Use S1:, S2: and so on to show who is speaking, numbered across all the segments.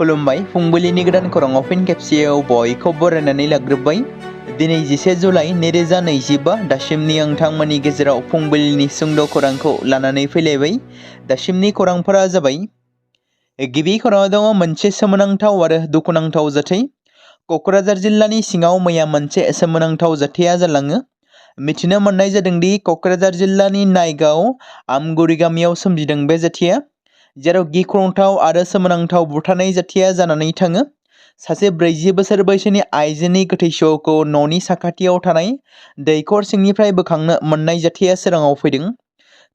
S1: खुलुमबाय फुंबिलिनि गोदान खौराङाव फिन खेबसेयाव बयखौबो बरायनानै लाग्रोबाय। दिनै 11 जुलाइ 2025 दासिमनि नोंथांमोननि गेजेराव फुंबिलिनि सुंद' खौरांखौ लानानै फैलायबाय। दासिमनि खौरांफोरा जाबाय। गिबि खौराङाव दङ मोनसे सोमोनांथाव आरो दुखुनांथाव जाथाय। क'क्राझार जिल्लानि सिङाव मैया मोनसे सोमोनांथाव जाथाया जालाङो। मिथिनो मोननाय जादोंदि क'क्राझार जिल्लानि नायगाव आमगुरि गामियाव सोमजिदों बे जाथाया, जेराव गिख्रंथाव आरो सोमोनांथाव बुथारनाय जाथाया जानानै थाङो। सासे 40 बोसोर बैसोनि आइजोनि गोथै सह'खौ न'नि साखाथियाव थानाय दैखर सिंनिफ्राय बोखांनो मोननाय जाथाया सोराङाव फैदों।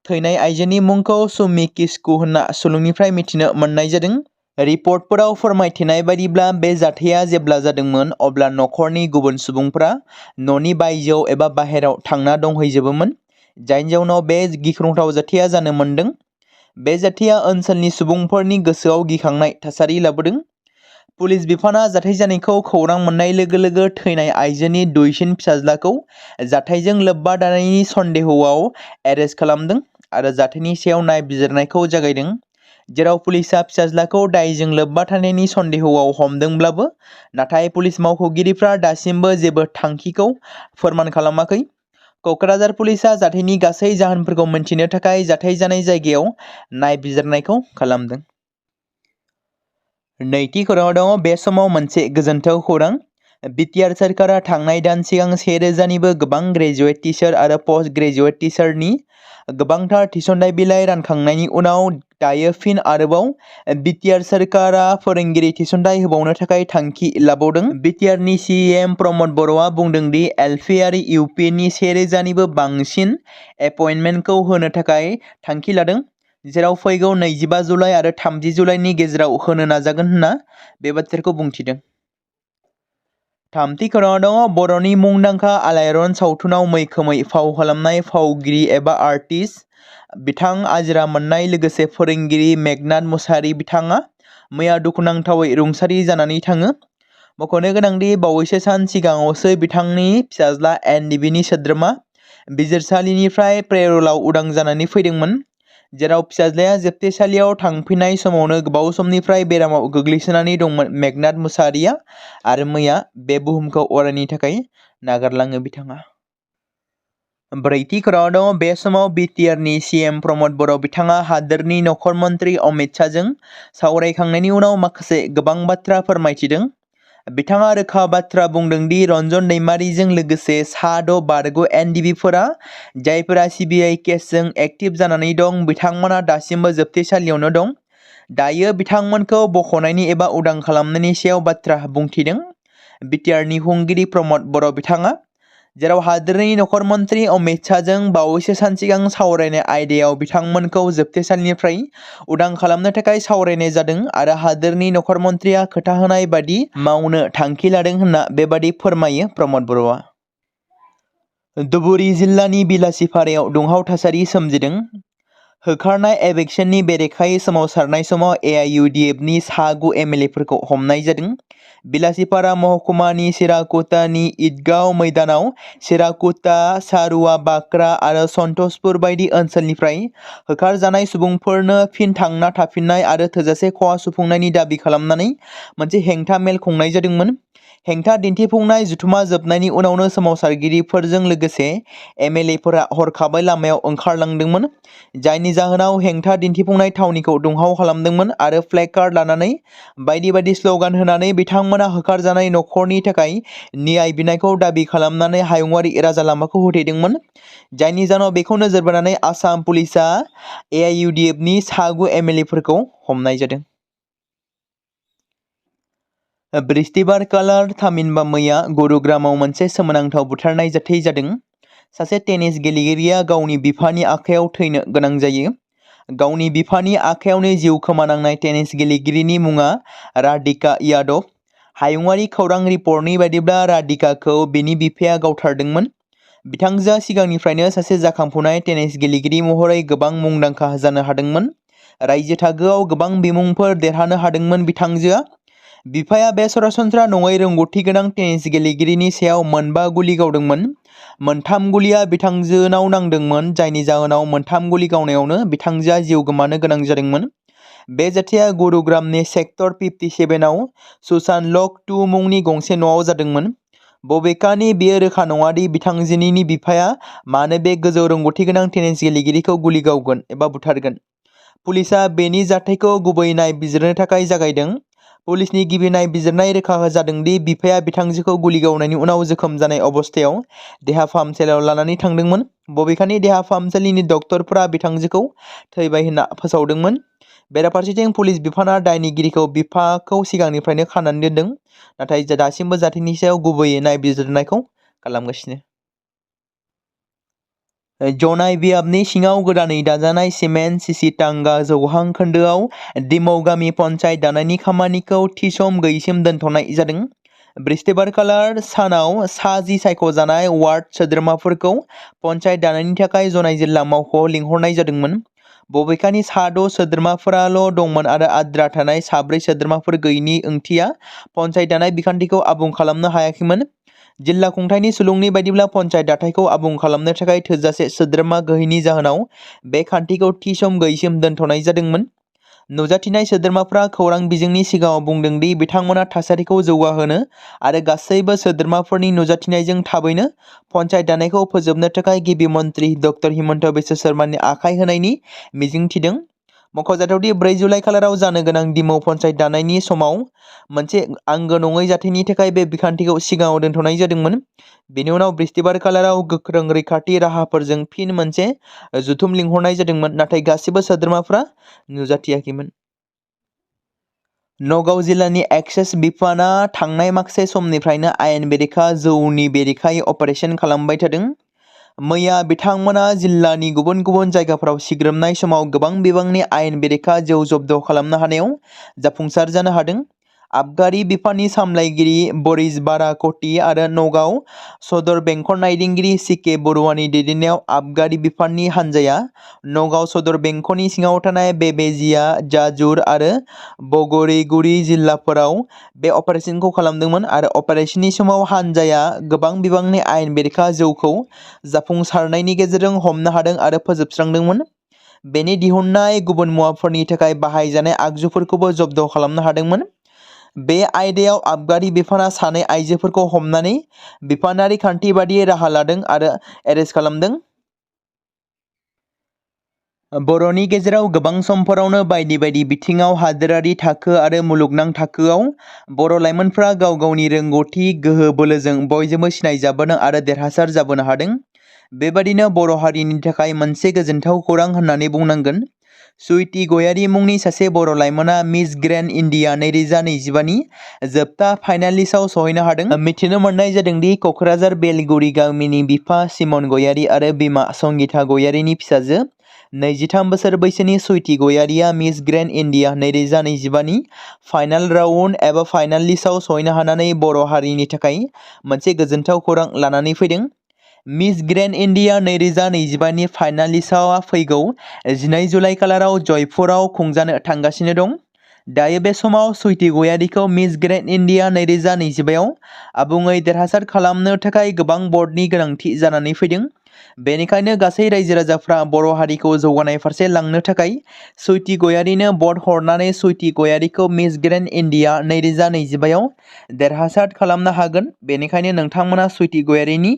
S1: थैनाय आइजोनि मुंखौ सुमि किस्कु होनना सुलुंनिफ्राय मिथिनो मोननाय जादों। रिपर्टफोराव फोरमायथिनाय बायदिब्ला बे जाथाया जेब्ला जादोंमोन अब्ला न'खरनि गुबुन सुबुंफोरा न'नि बायजोआव एबा बाहेराव थांना दंहैजोबोमोन, जायनि जाउनाव बे गिख्रंथाव जाथाया जानो मोनदों। बे जाथाया ओनसोलनि सुबुंफोरनि गोसोआव गिखांनाय थासारि लाबोदों। पुलिस बिफाना जाथाय जानायखौ खौरां मोननाय लोगो लोगो थैनाय आइजोनि दुइसिन फिसाज्लाखौ जाथायजों लोब्बा थानायनि सन्देहआव एरेस्ट खालामदों आरो जाथायनि सायाव नायबिजिरनायखौ जागायदों, जेराव पुलिसआ फिसाज्लाखौ दायजों लोब्बा थानायनि सन्देहआव हमदोंब्लाबो नाथाय पुलिस मावख'गिरिफ्रा दासिमबो जेबो थांखिखौ फोरमान खालामाखै। क'क्राझार पुलिसआ जाथायनि गासै जाहोनफोरखौ मिन्थिनो थाखाय जाथाय जानाय जायगायाव नायबिजिरनायखौ खालामदों। नैथि खौराङाव दङ बे समाव मोनसे गोजोनथाव खौरां। बिटिआर सोरखारा थांनाय दान सिगां 1000निबो गोबां ग्रेजुवेट टिचार आरो पस्ट ग्रेजुवेट टिचारनि गोबांथार थिसनथाइ बिलाइ रानखांनायनि उनाव दायो फिन आरोबाव बिटिआर सोरखारा फोरोंगिरि थिसनथाइ होबावनो थाखाय थांखि लाबावदों। बिटिआरनि सिएम प्रमद बर'आ बुंदों दि एलपि आरो इउपिनि 1000निबो बांसिन एपइन्टमेन्टखौ होनो थाखाय थांखि लादों, जेराव फैगौ 25 जुलाइ आरो 30 जुलाइनि गेजेराव होनो नाजागोन होनना बे बाथ्राखौ बुंथिदों। थामथि खौराङाव दङ बर'नि मुंदांखा आलायारन सावथुनाव मैखोमै फाव खालामनाय फावगिरि एबा आर्टिस्ट बिथां आजिरा मोननाय लोगोसे फोरोंगिरि मेघनाथ मुसाहारि बिथाङा मैया दुखुनांथावै रुंसारि जानानै थाङो। मख'नो गोनांदि बावैसो सान सिगाङावसो बिथांनि फिसाज्ला एनडिबिनि सोद्रोमा बिजिरसालिनिफ्राय पेर'लाव उदां जानानै फैदोंमोन, जेराव फिसाज्लाया जोबथेसालियाव थांफिननाय समावनो गोबाव समनिफ्राय बेरामाव गोग्लैसोनानै दंमोन मेघनाथ मुसाहारिया आरो मैया बे बुहुमखौ अरायनि थाखाय नागारलाङो बिथाङा। ब्रैथि खौराङाव दङ बे समाव बिटिआरनि सिएम प्रमद बर' बिथाङा हादोरनि नखर मन्त्रि अमित शाहजों सावरायखांनायनि उनाव माखासे गोबां बाथ्रा फोरमायथिदों। बिथाङा रोखा बाथ्रा बुंदों दि रन्जन दैमारिजों लोगोसे सा 6 बारग' एनडिबिफोरा जायफोरा सिबिआइ केसजों एक्टिभ जानानै दं बिथांमोना दासिमबो जोबथेसालियावनो दं। दायो बिथांमोनखौ बख'नायनि एबा उदां खालामनायनि सायाव बाथ्रा बुंथिदों बिटिआरनि खुंगिरि प्रमद बर' बिथाङा, जेराव हादोरनि नखर मन्त्रि अमित शाहजों बावैसो सान सिगां सावरायनाय आयदायाव बिथांमोनखौ जोबथेसालिनिफ्राय उदां खालामनो थाखाय सावरायनाय जादों आरो हादोरनि नखर मन्त्रिया खोथा होनाय बादि मावनो थांखि लादों होनना बेबादि फोरमायो प्रमद बर'आ। धुबुरी जिल्लानि बिलासिपारायाव दुंहाव थासारि सोमजिदों। होखारनाय एभिक्सननि बेरेखायै सोमावसारनाय समाव एआइइउडिएफनि सा 9 एमएलएफोरखौ हमनाय जादों। बिलासिपारा महकुमानि सिराकुटानि ईदगाह मैदानाव सिराकुटा, सारुवा, बाक्रा आरो सन्तोषपुर बायदि ओनसोलनिफ्राय होखारजानाय सुबुंफोरनो फिन थांना थाफिननाय आरो थोजासे खहा सुफुंनायनि दाबि खालामनानै मोनसे हेंथा मेल खुंनाय जादोंमोन। हेंथा दिन्थिफुंनाय जथुमा जोबनायनि उनावनो सोमावसारगिरिफोरजों लोगोसे एमएलएफोरा हरखाबै लामायाव ओंखारलांदोंमोन, जायनि जाहोनाव हेंथा दिन्थिफुंनाय थावनिखौ दुंहाव खालामदोंमोन आरो प्लेकार्ड लानानै बायदि बायदि स्ल'गान होनानै बिथांमोना होखारजानाय नखरनि थाखाय न्याय बिनायखौ दाबि खालामनानै हायुंआरि राजा लामाखौ होथेदोंमोन, जायनि जाहोनाव बेखौ नोजोर बोनानै आसाम पुलिसआ एआइइउडिएफनि सा 9 एमएलएफोरखौ हमनाय जादों। बृहस्पतिबार कालार थामहिनबा मैया गुरुग्रामाव मोनसे सोमोनांथाव बुथारनाय जाथाय जादों। सासे टेनिस गेलेगिरिया गावनि बिफानि आखायाव थैनो गोनां जायो। गावनि बिफानि आखायावनो जिउ खोमानांनाय टेनिस गेलेगिरिनि मुङा राधिका यादव। हायुंआरि खौरां रिपर्टनि बायदिब्ला राधिकाखौ बिनि बिफाया गावथारदोंमोन। बिथांजोआ सिगांनिफ्रायनो सासे जाखांफुनाय टेनिस गेलेगिरि महरै गोबां मुंदांखा जानो हादोंमोन। रायजो थाखोआव गोबां बिमुंफोर देरहानो हादोंमोन बिथांजोआ। बिफाया बे सरासनस्रा नङै रोंग'थि गोनां टेनिस गेलेगिरिनि सायाव 5 गुलि गावदोंमोन। 3 गुलिया बिथांजोनाव नांदोंमोन, जायनि जाहोनाव 3 गुलि गावनायावनो बिथांजोआ जिउ गोमानो गोनां जादोंमोन। बे जाथाया गुरुग्रामनि सेक्टर 57 आव सुसान लक 2 मुंनि गंसे न'आव जादोंमोन। बबेखानि बेयो रोखा नङा दि बिथांजोनि बिफाया मानो बे गोजौ रोंग'थि गोनां टेनिस गेलेगिरिखौ गुलि गावगोन एबा बुथारगोन। पुलिसआ बेनि जाथायखौ गुबै नायबिजिरनो थाखाय जागायदों। पुलिसनि गिबि नायबिजिरनाय रोखा जादों दि बिफाया बिथांजोखौ गुलि गावनायनि उनाव जोखोम जानाय अबस्थायाव देहा फाहामसालियाव लानानै थांदोंमोन। बबेखानि देहा फाहामसालिनि डक्टरफोरा बिथांजोखौ थैबाय होनना फोसावदोंमोन। बेराफारसेथिं पुलिस बिफाना दायनिगिरिखौ बिफाखौ सिगांनिफ्रायनो खानानै दोनदों, नाथाय दासिमबो जाथायनि सायाव गुबैयै नायबिजिरनायखौ खालामगासिनो। जनाय बियाबनि सिङाव गोदानै दाजानाय सिमेन्ट सिसिटांगा जौहां खोन्दोआव दिमौ गामि पन्चायत दानायनि खामानिखौ थि सम गैयैसिम दोनथ'नाय जादों। बृहस्पतिबार सानाव सा10 सायख'जानाय वार्ड सोद्रोमाफोरखौ पन्चायत दानायनि थाखाय जनाय जिल्ला मावख'आव लिंहरनाय जादोंमोन। बबेखानि सा6 सोद्रोमाफोराल' दंमोन आरो आद्रा थानाय सा4 सोद्रोमाफोर गैयैनि ओंथिया पन्चायत दानाय बिखान्थिखौ आबुं खालामनो हायाखैमोन। जिल्ला खुंथायनि सुलुंनि बायदिब्ला पन्चायत दाथायखौ आबुं खालामनो थाखाय थोजासे सोद्रोमा गैयैनि जाहोनाव बे खान्थिखौ थि सम गैयैसिम दोनथ'नाय जादोंमोन। नुजाथिनाय सोद्रोमाफ्रा खौरां बिजोंनि सिगाङाव बुंदों दि बिथांमोना थासारिखौ जौगाहोनो आरो गासैबो सोद्रोमाफोरनि नुजाथिनायजों थाबैनो पन्चायत दानायखौ फोजोबनो थाखाय गिबि मन्थ्रि डक्टर हिमन्त बिश्व शर्मानि आखाइ होनायनि मिजिं थिदों। मख'जाथावदि 4 जुलाइ खालाराव जानो गोनां दिमौ पन्चायत दानायनि समाव मोनसे आंगो नङै जाथायनि थाखाय बे बिखान्थिखौ सिगाङाव दोनथ'नाय जादोंमोन। बेनि उनाव बृहस्पतिबार खालाराव गोख्रों रैखाथि राहाफोरजों फिन मोनसे जथुम लिंहरनाय जादोंमोन, नाथाय गासिबो सोद्रोमाफ्रा नुजाथियाखैमोन। नगाव जिल्लानि एक्साइज बिफाना थांनाय माखासे समनिफ्रायनो आयेन बेरेखा जौनि बेरेखायै अपारेसन खालामबाय थादों। मैया बिथांमोना जिल्लानि गुबुन गुबुन जायगाफोराव सिग्रोमनाय समाव गोबां बिबांनि आयेन बेरेखा जौ जब्द खालामनो हानायाव जाफुंसार जानो हादों। आबगारि बिफाननि सामलायगिरि बरिस बाराकटि आरो नगाव सदर बेंखन नायदिंगिरि सिके बरुवानि दैदेननायाव आबगारि बिफाननि हान्जाया नगाव सदर बेंखननि सिङाव थानाय बेबेजिया, जाजुर आरो बगरीगुरी जिल्लाफोराव बे अपारेसनखौ खालामदोंमोन आरो अपारेसननि समाव हान्जाया गोबां बिबांनि आयेन बेरेखा जौखौ जाफुंसारनायनि गेजेरजों हमनो हादों आरो फोजोबस्रांदोंमोन। बेनि दिहुननाय गुबुन मुवाफोरनि थाखाय बाहायजानाय आगजुफोरखौबो जब्द खालामनो हादोंमोन। बे आयदायाव आबगारि बिफाना सानै आइजोफोरखौ हमनानै बिफानारि खान्थि बादियै राहा लादों आरो एरेस्ट खालामदों। बर'नि गेजेराव गोबां समफोरावनो बायदि बायदि बिथिङाव हादोरारि थाखो आरो मुलुगनां थाखोआव बर' लाइमोनफ्रा गाव गावनि रोंगौथि, गोहो बोलोजों बयजोंबो सिनायजाबोनो आरो देरहासार जाबोनो हादों। बेबादिनो बर' हारिनि थाखाय मोनसे गोजोनथाव खौरां होननानै बुंनांगोन। सुइटि गयारी मुंनि सासे बर' लाइमोना मिस ग्रेन्ड इन्डिया 2025 नि जोबथा फाइनालिस्टआव सहैनो हादों। मिथिनो मोननाय जादों दि क'क्राझार बेलगुरि गामिनि बिफा सिमन गयारी आरो बिमा संगिता गयारीनि फिसाजो 23 बोसोर बैसोनि सुइटि गयारीया मिस ग्रेन्ड इन्डिया 2025 नि फाइनाल राउन्ड एबा फाइनाल लिस्टआव सहैनो हानानै बर' हारिनि थाखाय मोनसे गोजोनथाव खौरां लानानै फैदों। मिस ग्रेन्ड इन्डिया 2025 नि फाइनाल लिस्टआ फैगौ 12 जुलाइ खालाराव जयपुराव खुंजानो थांगासिनो दं। दायो बे समाव सुइटि गयारीखौ मिस ग्रेन्ड इन्डिया 2025 आव आबुङै देरहासार खालामनो थाखाय गोबां बर्डनि गोनांथि जानानै फैदों। बेनिखायनो गासै रायजो राजाफ्रा बर' हारिखौ जौगानाय फारसे लांनो थाखाय सुइटि गयारीनो भट हरनानै सुइटि गयारीखौ मिस ग्रेन्ड इन्डिया 2025 आव देरहासार खालामनो हागोन। बेनिखायनो नोंथांमोना सुइटि गयारीनि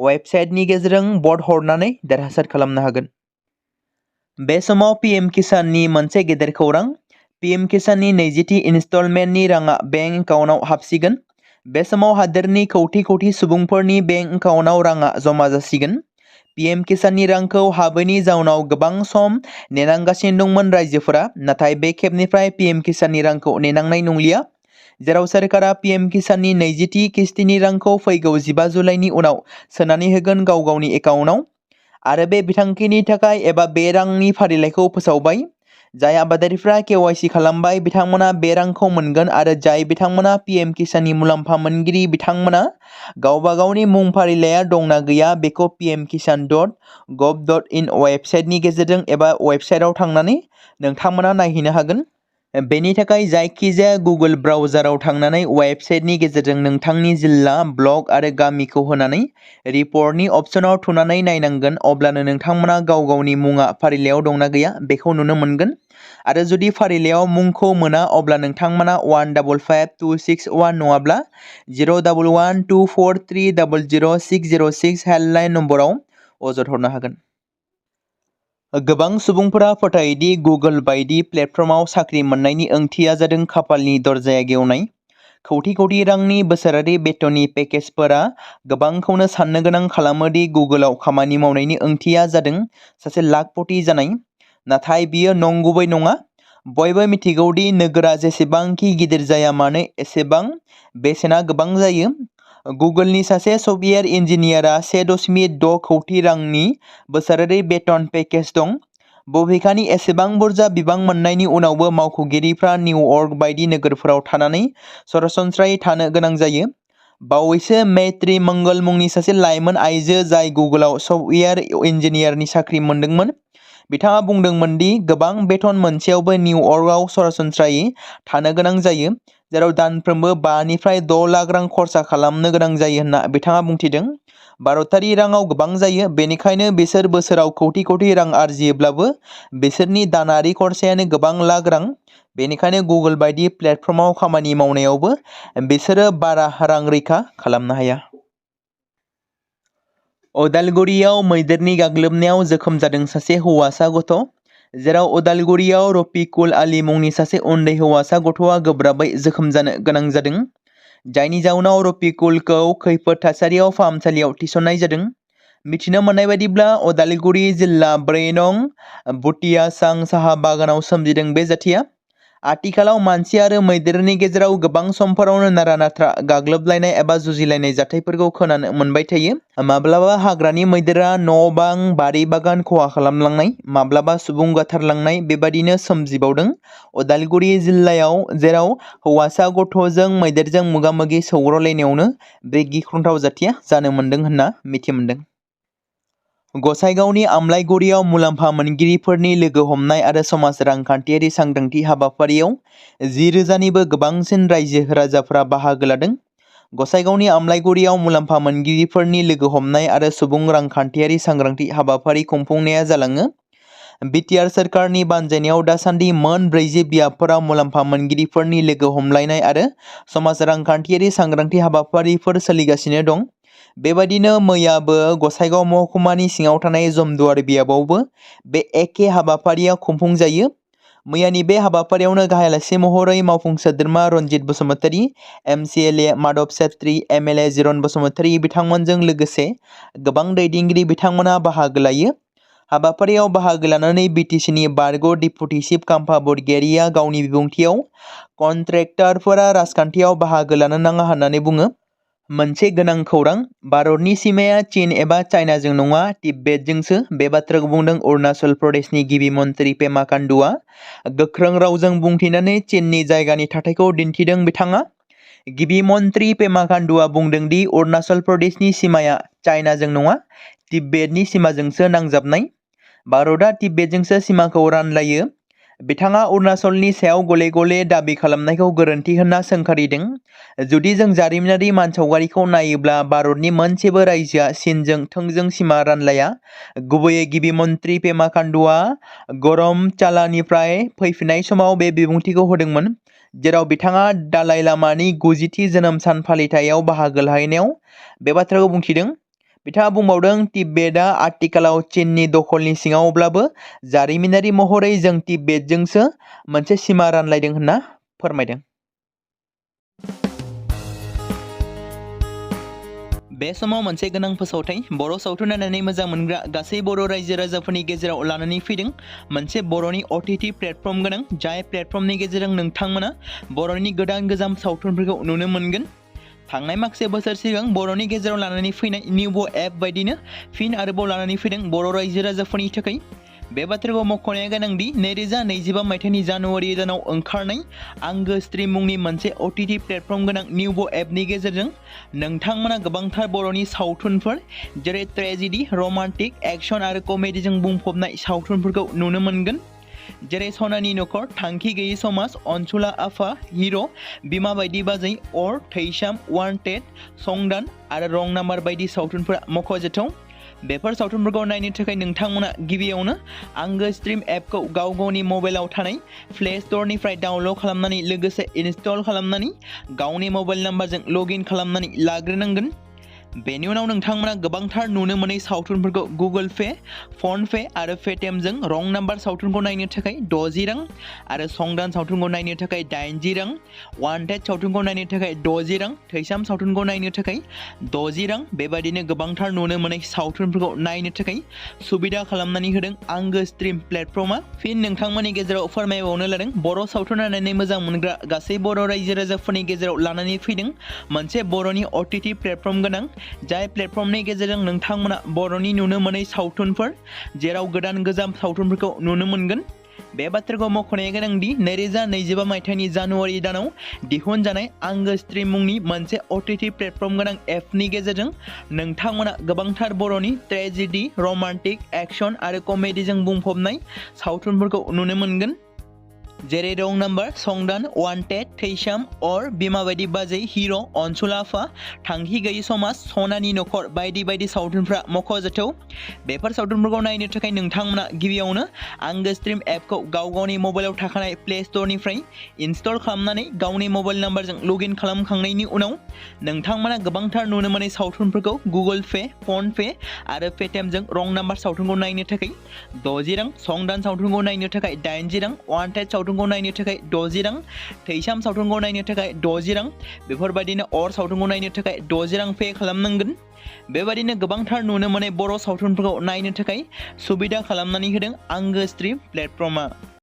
S1: वेबसाइटनि गेजेरजों भट हरनानै देरहासार खालामनो हागोन। बे समाव पीएम किसाननि मोनसे गेदेर खौरां। पीएम किसाननि 20थि इनस्टलमेन्टनि राङा बेंक एकाउन्टआव हाबसिगोन। बे समाव हादोरनि कौटि कौटि सुबुंफोरनि बेंक एकाउन्टआव राङा जमा जासिगोन। पीएम किसाननि रांखौ हाबैनि जाउनाव गोबां सम नेनांगासिनो दंमोन रायजोफोरा, नाथाय बे खेबनिफ्राय पीएम किसाननि रांखौ नेनांनाय नंलिया। जेराव सोरखारा पीएम किसाननि 20थि किस्तिनि रांखौ फैगौ 15 जुलाइनि उनाव सोनानै होगोन गाव गावनि एकाउन्टआव। आरो बे बिथांखिनि थाखाय एबा बे रांनि फारिलाइखौ फोसावबाय। जाय आबादारिफ्रा केवाइसि खालामबाय बिथांमोना बे रांखौ मोनगोन आरो जाय बिथांमोना पीएम किसाननि मुलाम्फा मोनगिरि बिथांमोना गावबा गावनि मुं फारिलाइया दंना गैया बेखौ pmkisan.gov.in वेबसाइटनि गेजेरजों एबा वेबसाइटआव थांनानै नोंथांमोना नायहैनो हागोन। बेनि थाखाय जायखिजाया गुगल ब्राउजाराव थांनानै वेबसाइटनि गेजेरजों नोंथांनि जिल्ला, ब्लक आरो गामिखौ होनानै रिपर्टनि अपसनाव थुनानै नायनांगोन। अब्लानो नोंथांमोना गाव गावनि मुङा फारिलाइयाव दंना गैया बेखौ नुनो मोनगोन। आरो जुदि फारिलाइयाव मुंखौ मोना अब्ला नोंथांमोना 155261 नङाब्ला 01124300606 हेल्पलाइन नम्बराव अजद हरनो हागोन। गोबां सुबुंफोरा फोथायोदि गुगल बायदि प्लेटफर्माव साख्रि मोननायनि ओंथिया जादों खाफालनि दरजाया गेवनाय। कौटि कौटि रांनि बोसोरारि बेथननि पेकेजफोरा गोबांखौनो साननो गोनां खालामोदि गुगोलाव खामानि मावनायनि ओंथिया जादों सासे लाखपति जानाय। नाथाय बियो नंगुबै नङा। बयबो मिथिगौदि नोगोरा जेसेबांखि गिदिर जाया मानो एसेबां बेसेना गोबां जायो। गुगोलनि सासे सफ्टवेयार इन्जिनियारा 1.6 कौटि रांनि बोसोरारि बेथन पेकेज दं। बबेखानि एसेबां बुरजा बिबां मोननायनि उनावबो मावख'गिरिफ्रा निउयर्क बायदि नोगोरफोराव थानानै सरासनस्रायै थानो गोनां जायो। बावैसो मैत्री मंगल मुंनि सासे लाइमोन आइजो जाय गुगोलाव सफ्टवेयार इन्जिनियारनि साख्रि मोनदोंमोन, बिथाङा बुंदोंमोन दि गोबां बेथन मोनसेयावबो निउयर्कआव सरासनस्रायै थानो गोनां जायो, जेराव दानफ्रोमबो 5 निफ्राय 6 लाख रां खरसा खालामनो गोनां जायो होनना बिथाङा बुंथिदों। भारतारि राङाव गोबां जायो, बेनिखायनो बिसोर बोसोराव कौटि कौटि रां आरजियोब्लाबो बिसोरनि दानारि खरसायानो गोबां लाख रां। बेनिखायनो गुगोल बायदि प्लेटफर्माव खामानि मावनायावबो बिसोरो बारा रां रैखा खालामनो हाया। उदालगुरियाव मैदेरनि गाग्लोबनायाव जोखोम जादों सासे हौवासा गथ'। जेराव उदालगुरियाव रफिकुल आली मुंनि सासे उन्दै हौवासा गथ'आ गोब्राबै जोखोम जानो गोनां जादों, जायनि जाउनाव रफिकुलखौ खैफोद थासारियाव फाहामसालियाव थिसननाय जादों। मिथिनो मोननाय बायदिब्ला उदालगुरि जिल्ला 4 नं बुटियासां साहा बागानाव सोमजिदों बे जाथाया। आथिखालाव मानसि आरो मैदेरनि गेजेराव गोबां समफोरावनो नारा-नाथा गाग्लोबलायनाय एबा जुजिलायनाय जाथायफोरखौ खोनानो मोनबाय थायो। माब्लाबा हाग्रानि मैदेरा न'-बां, बारि बागान खहा खालामलांनाय, माब्लाबा सुबुं गाथारलांनाय बेबादिनो सोमजिबावदों उदालगुरि जिल्लायाव, जेराव हौवासा गथ'जों मैदेरजों मोगा-मोगि सौग्रावलायनायावनो बे गिख्रंथाव जाथाया जानो मोनदों होनना मिथिमोनदों। गसाइगावनि आमलायगुरियाव मुलाम्फा मोनगिरिफोरनि लोगो हमनाय आरो समाज रांखान्थियारि सांग्रांथि हाबाफारियाव 10,000निबो गोबांसिन रायजो-राजाफोरा बाहागो लादों। गसाइगावनि आमलायगुरियाव मुलाम्फा मोनगिरिफोरनि लोगो हमनाय आरो सुबुं रांखान्थियारि सांग्रांथि हाबाफारि खुंफुंनाया जालाङो। बिटिआर सोरखारनि बानजायनायाव दासान्दि मोन 40 बियाबफोराव मुलाम्फा मोनगिरिफोरनि लोगो हमलायनाय आरो समाज रांखान्थियारि सांग्रांथि हाबाफारिफोर सोलिगासिनो दं। बेबायदिनो मैयाबो गसाइगाव महकुमानि सिङाव थानाय जमदुवार बियाबावबो बे एखे हाबाफारिया खुंफुंजायो। मैयानि बे हाबाफारियावनो गाहाय आलासि महरै मावफुं सोद्रोमा रनजित बसुमतारी, एमसिएलए माधव छेत्री, एमएलए जिरन बसुमतारी बिथांमोनजों लोगोसे गोबां दैदेनगिरि बिथांमोना बाहागो लायो। हाबाफारियाव बाहागो लानानै बिटिसिनि बारग' डिप्युटि चिफ काम्फा बरगयारिया गावनि बिबुंथियाव कन्ट्रेक्टरफोरा राजखान्थियाव बाहागो लानो नाङा होननानै बुङो। मोनसे गोनां खौरां, भारतनि सिमाया चीन एबा चाइनाजों नङा, तिब्बेतजोंसो। बे बाथ्राखौ बुंदों अरुणाचल प्रदेशनि गिबि मन्त्रि पेमा खांडुआ। गोख्रों रावजों बुंथिनानै चीननि जायगानि थाथायखौ दिन्थिदों बिथाङा। गिबि मन्त्रि पेमा खांडुआ बुंदों दि अरुणाचल प्रदेशनि सिमाया चाइनाजों नङा, तिब्बेतनि सिमाजोंसो नांजाबनाय। भारतआ तिब्बेतजोंसो सिमाखौ रानलायो। बिथाङा अरुणाचलनि सायाव गले-गले दाबि खालामनायखौ गोरोन्थि होनना सोंखारिदों। जुदि जों जारिमिनारि मानसावगारिखौ नायोब्ला भारतनि मोनसेबो रायजोआ चीनजों थोंजों सिमा रानलाया। गुबैयै गिबि मन्त्रि पेमा खांडुआ गरमचालानिफ्राय फैफिननाय समाव बे बिबुंथिखौ होदोंमोन, जेराव बिथाङा दालाइ लामानि 90थि जोनोम सान फालिथायाव बाहागो लाहैनायाव बे बाथ्राखौ बुंथिदों। बिथाङा बुंबावदों, तिब्बेतआ आथिखालाव चीननि दखलनि सिङावब्लाबो जारिमिनारि महरै जों तिब्बेतजोंसो मोनसे सिमा रानलायदों होनना फोरमायदों। बे समाव मोनसे गोनां फोसावथाय बर' सावथुन नायनानै मोजां मोनग्रा गासै बर' रायजो-राजाफोरनि गेजेराव लानानै फैदों मोनसे बर'नि OTT प्लेटफर्म गोनां, जाय प्लेटफर्मनि गेजेरजों नोंथांमोना बर'नि गोदान गोजाम सावथुनफोरखौ नुनो मोनगोन। थांनाय माखासे बोसोर सिगां बर'नि गेजेराव लानानै फैनाय निउबो एप बायदिनो फिन आरोबाव लानानै फैदों बर' रायजो-राजाफोरनि थाखाय। बे बाथ्राखौ मख'नाया गोनांदि 2025 मायथाइनि जानुवारि दानाव ओंखारनाय आंगो स्ट्रिम मुंनि मोनसे OTT प्लेटफर्म गोनां निउबो एपनि गेजेरजों नोंथांमोना गोबांथार बर'नि सावथुनफोर जेरै ट्रेजेडि, रमान्टिक, एक्सन आरो कमेडिजों बुंफबनाय सावथुनफोरखौ नुनो मोनगोन। जेरै सनानि नखर, थांखि गैयै समाज, अनसुला आफा, हिर', बिमा बायदि बाजै, अर, थैसाम, वान्टेड, संदान आरो रं नाम्बार बायदि सावथुनफोरा मख'जाथाव। बेफोर सावथुनफोरखौ नायनो थाखाय नोंथांमोना गिबियावनो आंगो स्ट्रिम एपखौ गावनि मबाइलाव थानाय प्ले स्ट'रनिफ्राय डाउनल'ड खालामनानै लोगोसे इनस्टल खालामनानै गावनि मबाइल नाम्बारजों लगइन खालामनानै लाग्रोनांगोन। बेनि उनाव नोंथांमोना गोबांथार नुनो मोनै सावथुनफोरखौ गुगोल पे, फन पे आरो पेटिएमजों रं नाम्बार सावथुनखौ नायनो थाखाय 60 रां आरो संदान सावथुनखौ नायनो थाखाय 80 रां, वान्टेड सावथुनखौ नायनो थाखाय 60 रां, थैसाम सावथुनखौ नायनो थाखाय 60 रां बेबायदिनो गोबांथार नुनो मोनै सावथुनफोरखौ नायनो थाखाय सुबिदा खालामनानै होदों आंगो स्ट्रिम प्लेटफर्मा। फिन नोंथांमोननि गेजेराव फोरमायबावनो लादों बर' सावथुन नायनानै मोजां मोनग्रा गासै बर' रायजो राजाफोरनि गेजेराव लानानै फैदों मोनसे बर'नि OTT प्लेटफर्म गोनां, जाय प्लेटफर्मनि गेजेरजों नोंथांमोना बर'नि नुनो मोनै सावथुनफोर जेराव गोदान गोजाम सावथुनफोरखौ नुनो मोनगोन। बे बाथ्राखौ मख'नाया गोनांदि 2025 मायथाइनि जानुवारि दानाव दिहुनजानाय आंगो स्ट्रिम मुंनि मोनसे OTT प्लेटफर्म गोनां एपनि गेजेरजों नोंथांमोना गोबांथार बर'नि ट्रेजेडि, रमान्टिक, एक्सन आरो कमेडिजों बुंफबनाय सावथुनफोरखौ नुनो मोनगोन। जेरै रं नाम्बार, संदान, वान्टेड, थैसाम, अर, बिमा बायदि बाजै, हिर', अनसुला आफा, थांखि गैयै समाज, सनानि नखर बायदि बायदि सावथुनफ्रा मख'जाथाव। बेफोर सावथुनफोरखौ नायनो थाखाय नोंथांमोना गिबियावनो आंगो स्ट्रिम एपखौ गावनि मबाइलाव थाखानाय प्ले स्ट'रनिफ्राय इनस्टल खालामनानै गावनि मबाइल नाम्बारजों लगइन खालामखांनायनि उनाव नोंथांमोना गोबांथार नुनो मोनै सावथुनफोरखौ गुगोल पे, फन पे आरो पेटिएमजों रं नाम्बार सावथुनखौ नायनो थाखाय 60 रां, संदान सावथुनखौ नायनो थाखाय 80 रां, वान्टेड सावथुनखौ नायनो थाखाय 60 रां, थैसाम सावथुनखौ नायनो थाखाय 60 रां बेफोरबायदिनो अर सावथुनखौ नायनो थाखाय 60 रां पे खालामनांगोन। बेबायदिनो गोबांथार नुनो मोनै बर' सावथुनफोरखौ नायनो थाखाय सुबिदा खालामनानै होदों आंगो स्ट्रिम प्लेटफर्मा।